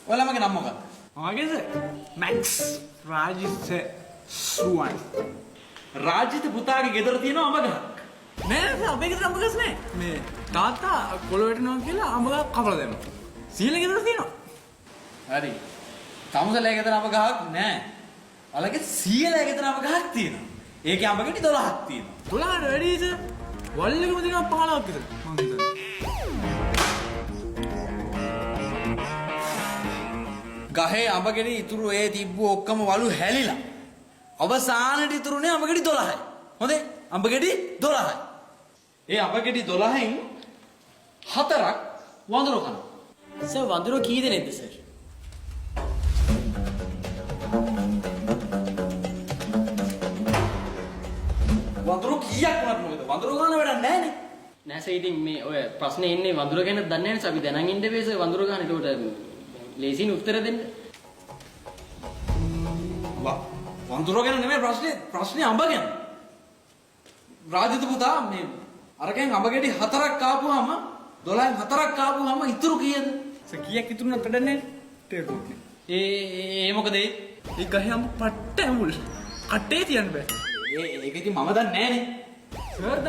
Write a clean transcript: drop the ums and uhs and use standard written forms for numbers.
ඔයාලා මගේ නම මොකක්ද? මගේද? මැක්ස් රාජිත් සුවන්. රාජිත් පුතාගේ ගෙදර තියෙන අඹ ගහක්. නෑ නෑ අපේ ගෙදර අඹ ගස් නෑ. මේ තාත්තා කොළ වැටෙනවා කියලා අඹ ගහ කපලා දැම්මා. සීල ගෙදර තියෙනවා. හරි. තමුසලේ ගෙදර අඹ ගහක් නෑ. ඔයාලගේ සීයලා ගෙදර අඹ ගහක් තියෙනවා. ඒකේ අඹ ගෙඩි 12ක් තියෙනවා. 12ට වැඩි සර්. වල්ලෙකම තියෙනවා 15ක් විතර. මං හිතන්නේ. ගහේ අඹ ගෙඩි ඉතුරු ඒ තිබ්බු ඔක්කොම වලු හැලිලා. අවසානට ඉතුරුනේ අඹ ගෙඩි 12යි. හොඳේ? අඹ ගෙඩි 12යි. ඒ අඹ ගෙඩි 12න් 4ක් වඳුරු කනවා. සර් වඳුරෝ කී දෙනෙක්ද සර්? වඳුරු කීයක් වුණත් මොකද? වඳුරු ගන්න වැඩක් නැහැනේ. නෑ සර් ඉතින් මේ ඔය ප්‍රශ්නේ එන්නේ වඳුර ගැන දන්නේ නැහැ නේ අපි දැනන් ඉන්න බෑ සර් වඳුර ගන්න. ඒකට ලේසියෙන් උත්තර දෙන්න. වඳුරු ගැන නෙමෙයි ප්‍රශ්නේ අඹ ගැන. රාජිත පුතා මේ අරගෙන් අඹ ගෙඩි 4ක් ආපුවාම 12න් 4ක් ආපුවාම ඉතුරු කීයද? සර් කීයක් ඉතුරු නැත් වැඩන්නේ? තේරුණා. ඒ මොකද ඒ? ඒ ගහේ අඹ පට්ට ඇමුල්. කටේ තියන්න බෑ. ඒක ඉතින් මම දන්නේ නැහනේ. සර්